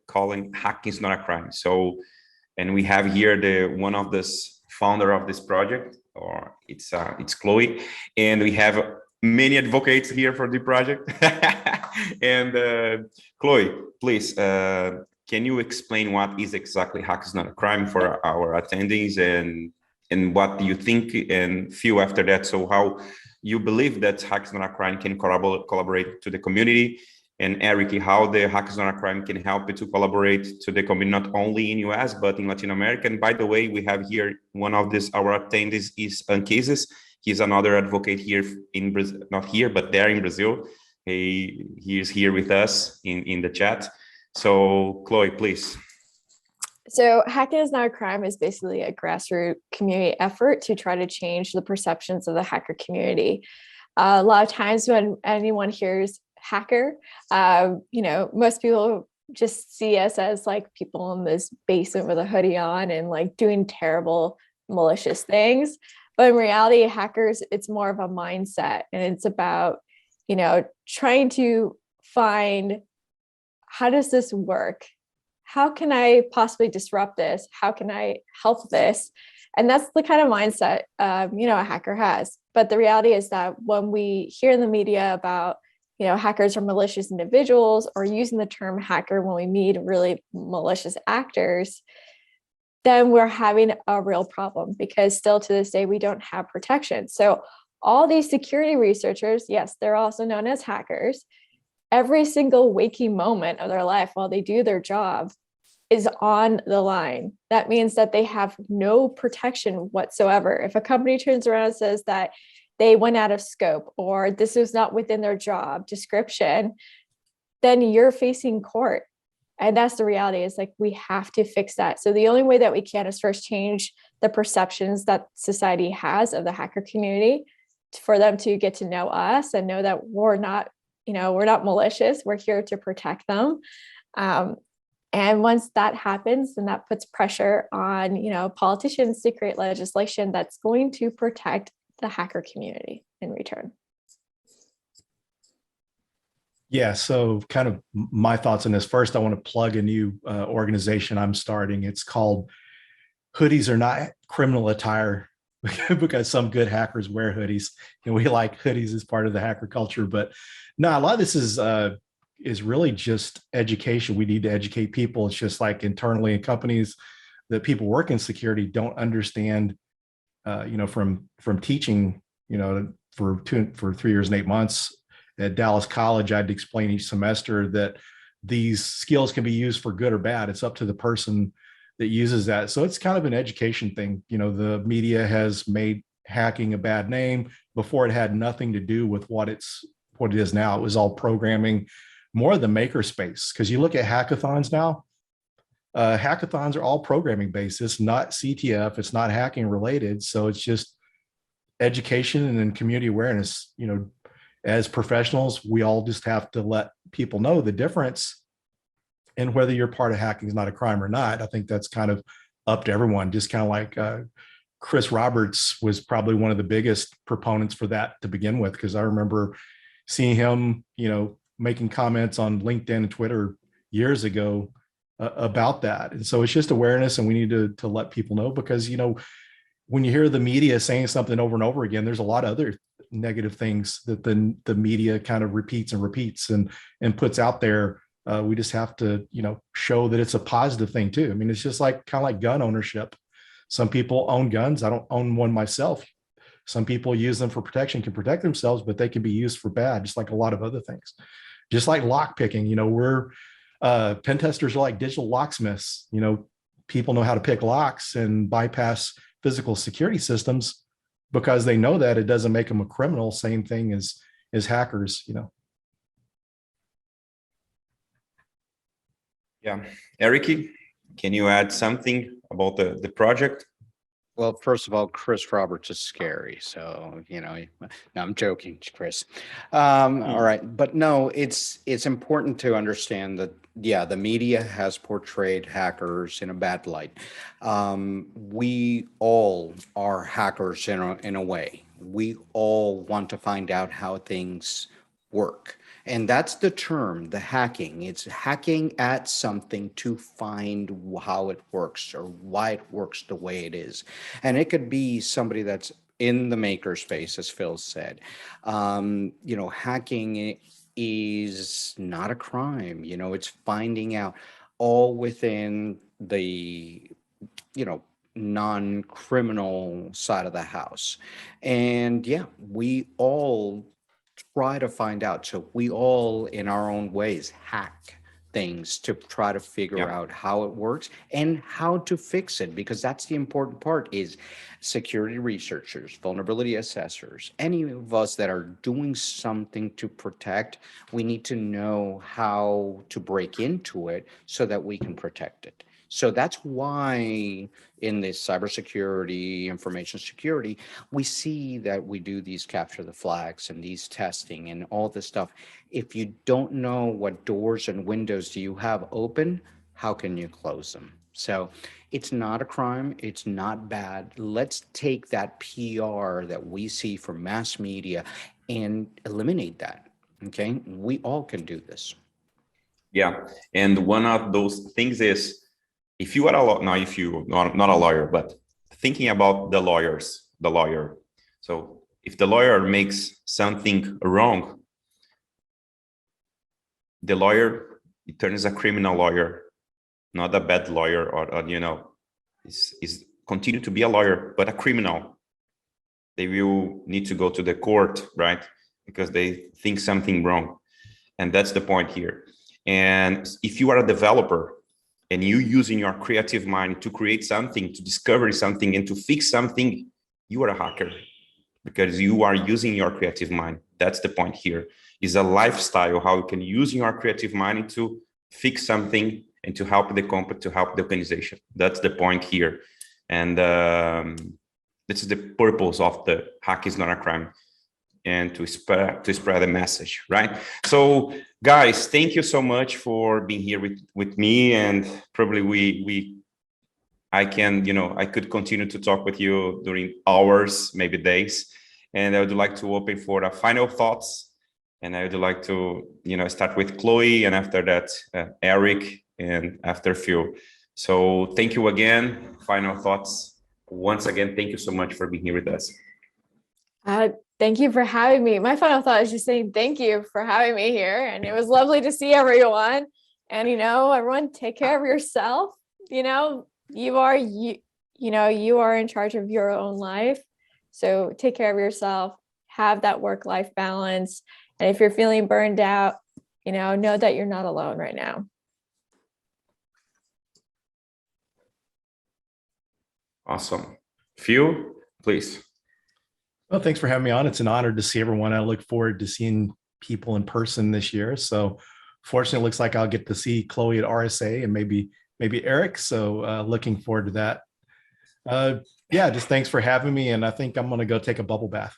calling Hacking is Not a Crime. So, and we have here one of this founder of this project, or it's Chloe, and we have many advocates here for the project. And Chloe, please, can you explain what is exactly Hack is Not a Crime for our attendees, and what do you think and feel after that? So how you believe that Hack is Not a Crime can collaborate to the community, and Eric, how the Hack is Not a Crime can help you to collaborate to the community, not only in US, but in Latin America. And by the way, we have here one of our attendees is Anquises. He's another advocate here in Brazil, not here, but there in Brazil. He is here with us in the chat. So Chloe, please. So Hacking is Not a Crime is basically a grassroots community effort to try to change the perceptions of the hacker community. A lot of times when anyone hears hacker, most people just see us as like people in this basement with a hoodie on and like doing terrible, malicious things. But in reality, hackers, it's more of a mindset, and it's about, trying to find, how does this work? How can I possibly disrupt this? How can I help this? And that's the kind of mindset, a hacker has. But the reality is that when we hear in the media about, hackers are malicious individuals, or using the term hacker when we meet really malicious actors, then we're having a real problem, because still to this day, we don't have protection. So all these security researchers, yes, they're also known as hackers. Every single waking moment of their life while they do their job is on the line. That means that they have no protection whatsoever. If a company turns around and says that they went out of scope, or this is not within their job description, then you're facing court. And that's the reality, is like, we have to fix that. So the only way that we can is first change the perceptions that society has of the hacker community, for them to get to know us and know that we're not malicious. We're here to protect them. And once that happens, then that puts pressure on, politicians to create legislation that's going to protect the hacker community in return. Yeah, so kind of my thoughts on this. First, I want to plug a new organization I'm starting. It's called Hoodies Are Not Criminal Attire, because some good hackers wear hoodies, and we like hoodies as part of the hacker culture. But no, a lot of this is really just education. We need to educate people. It's just like internally in companies that people work in security don't understand, from teaching, for 3 years and 8 months at Dallas College, I'd explain each semester that these skills can be used for good or bad. It's up to the person that uses that. So it's kind of an education thing. The media has made hacking a bad name. Before, it had nothing to do with what it is now. It was all programming, more the maker space. Because you look at hackathons now, hackathons are all programming based. It's not CTF, it's not hacking related. So it's just education and then community awareness. As professionals, we all just have to let people know the difference, and whether you're part of Hacking is Not a Crime or not. I think that's kind of up to everyone. Just kind of like Chris Roberts was probably one of the biggest proponents for that to begin with, because I remember seeing him, making comments on LinkedIn and Twitter years ago about that. And so it's just awareness, and we need to let people know, because, when you hear the media saying something over and over again, there's a lot of other negative things that the media kind of repeats and puts out there. We just have to, show that it's a positive thing too. I mean, it's just kind of like gun ownership. Some people own guns. I don't own one myself. Some people use them for protection, can protect themselves, but they can be used for bad, just like a lot of other things. Just like lock picking, we're pen testers are like digital locksmiths. People know how to pick locks and bypass physical security systems because they know that it doesn't make them a criminal. Same thing as hackers, Yeah. Eric, can you add something about the project? Well, first of all, Chris Roberts is scary. So, no, I'm joking, Chris. All right. But no, it's important to understand that, yeah, the media has portrayed hackers in a bad light. We all are hackers in a way. We all want to find out how things work. And that's the term, the hacking. It's hacking at something to find how it works or why it works the way it is. And it could be somebody that's in the maker space, as Phil said. Hacking is not a crime. It's finding out all within the, non-criminal side of the house. And yeah, we all try to find out. So we all, in our own ways, hack things to try to figure out how it works and how to fix it, because that's the important part. Is security researchers, vulnerability assessors, any of us that are doing something to protect, we need to know how to break into it so that we can protect it. So that's why in this cybersecurity, information security, we see that we do these capture the flags and these testing and all this stuff. If you don't know what doors and windows do you have open, how can you close them? So it's not a crime. It's not bad. Let's take that PR that we see from mass media and eliminate that. Okay. We all can do this. Yeah. And one of those things is, if you are a lawyer, now if you not a lawyer, but thinking about the lawyer. So if the lawyer makes something wrong, the lawyer, it turns a criminal lawyer, not a bad lawyer, or is continue to be a lawyer, but a criminal. They will need to go to the court, right? Because they think something wrong. And that's the point here. And if you are a developer, and you using your creative mind to create something, to discover something, and to fix something, you are a hacker because you are using your creative mind. That's the point here. Is a lifestyle, how you can use your creative mind to fix something and to help the company, to help the organization. That's the point here. And this is the purpose of the hack is not a crime, and to spread the message, right? So guys, thank you so much for being here with me, and probably I could continue to talk with you during hours, maybe days, and I would like to open for the final thoughts, and I would like to start with Chloe, and after that Eric, and after Phil. So thank you again. Final thoughts. Once again, thank you so much for being here with us. Thank you for having me. My final thought is just saying thank you for having me here. And it was lovely to see everyone. And, everyone take care of yourself. You are in charge of your own life. So take care of yourself, have that work-life balance. And if you're feeling burned out, know that you're not alone right now. Awesome. Phil, please. Well, thanks for having me on. It's an honor to see everyone. I look forward to seeing people in person this year. So fortunately, it looks like I'll get to see Chloe at RSA and maybe Eric. So looking forward to that. Just thanks for having me. And I think I'm going to go take a bubble bath.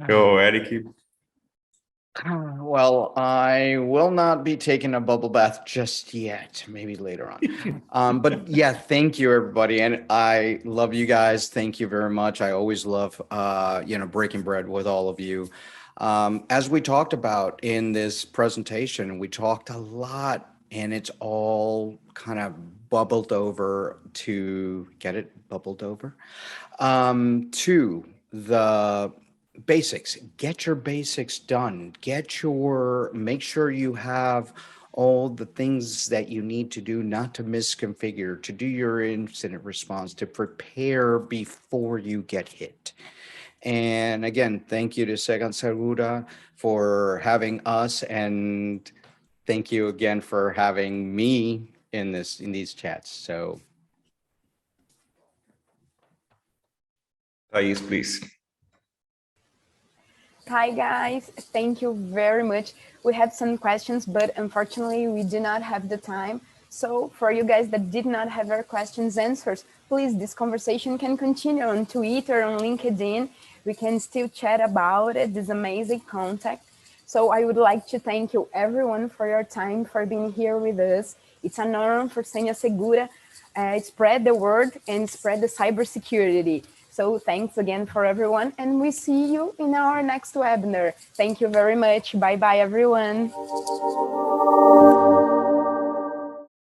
Go, Eric. Well, I will not be taking a bubble bath just yet, maybe later on. But yeah, thank you, everybody. And I love you guys. Thank you very much. I always love, breaking bread with all of you. As we talked about in this presentation, we talked a lot, and it's all kind of bubbled over to the basics. Get your basics done. Make sure you have all the things that you need to do, not to misconfigure, to do your incident response, to prepare before you get hit. And again, thank you to Second Segura for having us, and thank you again for having me in these chats. So, Thais, please. Hi, guys. Thank you very much. We have some questions, but unfortunately, we do not have the time. So for you guys that did not have our questions answered, please, this conversation can continue on Twitter, on LinkedIn. We can still chat about it, this amazing contact. So I would like to thank you everyone for your time, for being here with us. It's an honor for Senha Segura spread the word and spread the cybersecurity. So thanks again for everyone, and we see you in our next webinar. Thank you very much. Bye-bye, everyone.